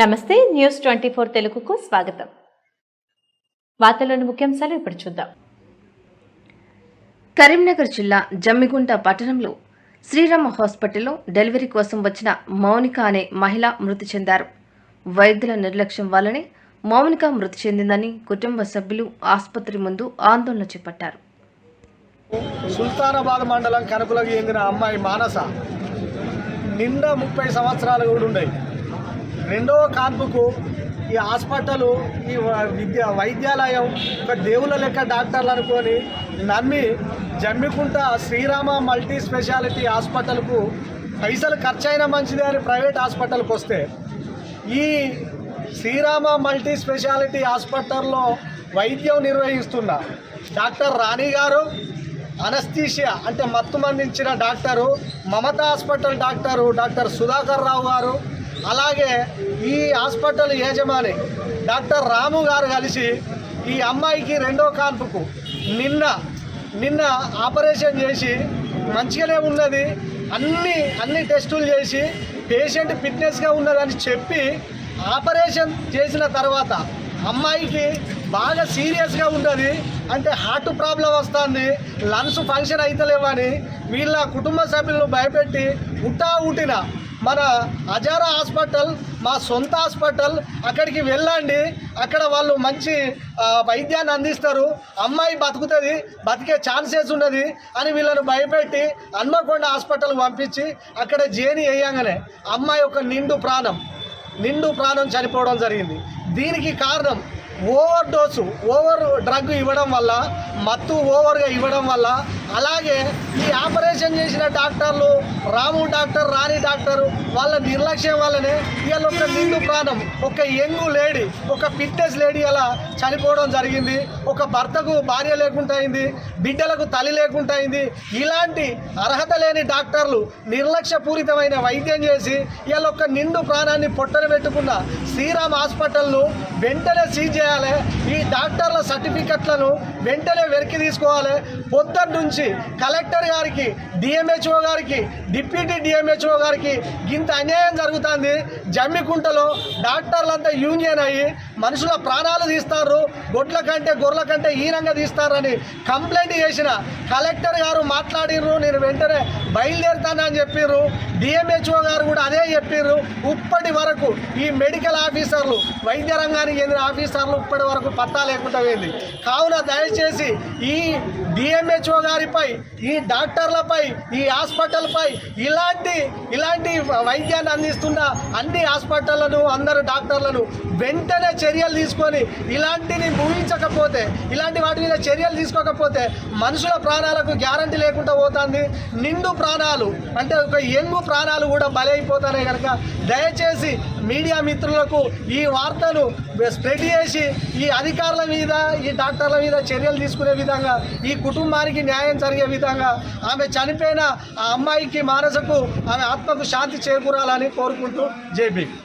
నమస్తే న్యూస్ 24 తెలుగుకు స్వాగతం. వార్తల్లోని ముఖ్యాంశాలు ఇప్పుడు చూద్దాం. కరీంనగర్ జిల్లా జమ్మిగుంట పట్టణంలో శ్రీరామ హాస్పిటల్లో డెలివరీ కోసం వచ్చిన మౌనిక అనే మహిళ మృతి చెందారు. వైద్యుల నిర్లక్ష్యం వల్లనే మౌనిక మృతి చెందిందని కుటుంబ సభ్యులు ఆసుపత్రి ముందు ఆందోళన చేపట్టారు. సుల్తానాబాద్ మండలం కనుపులకు చెందిన అమ్మాయి మానస నిండా 30 సంవత్సరాలు కూడా ఉన్నాయి. రెండవ కాన్పుకు ఈ హాస్పిటల్ ఈ వైద్యాలయం ఒక దేవుళ్ళ లెక్క డాక్టర్లు అనుకొని నమ్మి జమ్మికుంట శ్రీరామ మల్టీ స్పెషాలిటీ హాస్పిటల్కు పైసలు ఖర్చైనా మంచిదే అని ప్రైవేట్ హాస్పిటల్కి వస్తే ఈ శ్రీరామ మల్టీ స్పెషాలిటీ హాస్పిటల్లో వైద్యం నిర్వహిస్తున్న డాక్టర్ రాణి గారు, అనస్థీషియా అంటే మత్తు మందించిన doctor, Mamata hospital doctor Sudhakar Rao garu, అలాగే ఈ హాస్పిటల్ యజమాని డాక్టర్ రాము గారు కలిసి ఈ అమ్మాయికి రెండో కాన్పుకు నిన్న ఆపరేషన్ చేసి మంచిగానే ఉన్నది, అన్ని టెస్టులు చేసి పేషెంట్ ఫిట్నెస్గా ఉన్నదని చెప్పి ఆపరేషన్ చేసిన తర్వాత అమ్మాయికి బాగా సీరియస్గా ఉన్నది, అంటే హార్ట్ ప్రాబ్లం వస్తుంది, లంగ్స్ ఫంక్షన్ అవుతలేవని వీళ్ళ కుటుంబ సభ్యులను భయపెట్టి ఉట్టిన మన అజారా హాస్పిటల్ మా సొంత హాస్పిటల్ అక్కడికి వెళ్ళండి, అక్కడ వాళ్ళు మంచి వైద్యాన్ని అందిస్తారు, అమ్మాయి బతుకుతుంది, బతికే ఛాన్సెస్ ఉన్నది అని వీళ్ళను భయపెట్టి హన్మకొండ హాస్పిటల్కి పంపించి అక్కడ జేని వేయంగానే అమ్మాయి ఒక నిండు ప్రాణం చనిపోవడం జరిగింది. దీనికి కారణం ఓవర్ డ్రగ్ ఇవ్వడం వల్ల, మత్తు ఓవర్గా ఇవ్వడం వల్ల, అలాగే ఈ ఆపరేషన్ చేసిన డాక్టర్లు రాము డాక్టర్, రాణి డాక్టరు వాళ్ళ నిర్లక్ష్యం వల్లనే ఇవాళ ఒక నిండు ప్రాణం, ఒక యంగ్ లేడీ, ఒక ఫిట్నెస్ లేడీ అలా చనిపోవడం జరిగింది. ఒక భర్తకు భార్య లేకుండా అయింది, బిడ్డలకు తల్లి లేకుండా అయింది. ఇలాంటి అర్హత లేని డాక్టర్లు నిర్లక్ష్యపూరితమైన వైద్యం చేసి ఇవాళ ఒక నిండు ప్రాణాన్ని పొట్టన పెట్టుకున్న శ్రీరామ్ హాస్పిటల్ను వెంటనే సీజ్ చేయాలి. ఈ డాక్టర్ల సర్టిఫికెట్లను వెంటనే వెనక్కి తీసుకోవాలి. పొద్దున్న నుంచి కలెక్టర్ గారికి, డిఎంహెచ్ఓ గారికి, డిప్యూటీ డిఎంహెచ్ఓ గారికి ఇంత అన్యాయం జరుగుతుంది. జమ్మికుంటలో డాక్టర్లంతా యూనియన్ అయ్యి మనుషుల ప్రాణాలు తీస్తారు, గొర్రెల కంటే హీనంగా తీస్తారని కంప్లైంట్ చేసిన కలెక్టర్ గారు మాట్లాడిర్రు, నేను వెంటనే బయలుదేరుతానని చెప్పిర్రు. డిఎంహెచ్ఓ గారు కూడా అదే చెప్పిర్రు. ఇప్పటి వరకు ఈ మెడికల్ ఆఫీసర్లు, వైద్య రంగానికి చెందిన ఆఫీసర్లు ఇప్పటి వరకు పత్తా లేకుండా పోయింది. కావున దయచేసి ఈ డిఎంహెచ్ఓ గారిపై, ఈ డాక్టర్లపై, ఈ హాస్పిటల్పై ఇలాంటి వైద్యాన్ని అందిస్తున్న అన్ని హాస్పిటళ్లను, అందరు డాక్టర్లను వెంటనే చర్యలు తీసుకొని ఇలాంటిని ఊహించకపోతే, ఇలాంటి వాటి మీద చర్యలు తీసుకోకపోతే మనుషుల ప్రాణాలకు గ్యారంటీ లేకుండా పోతుంది. నిండు ప్రాణాలు అంటే ఒక యంగ్ ప్రాణాలు కూడా బలైపోతున్నాయి. కనుక దయచేసి మీడియా మిత్రులకు ఈ వార్తను స్ప్రెడ్ చేసి ఈ అధికారుల మీద, ఈ డాక్టర్ల మీద చర్యలు తీసుకునే విధంగా, ఈ కుటుంబానికి న్యాయం జరిగే విధంగా, ఆమె చనిపోయిన ఆ అమ్మాయికి, మానసకు, ఆమె ఆత్మకు శాంతి చేకూరాలని కోరుకుంటూ జై భీమ్.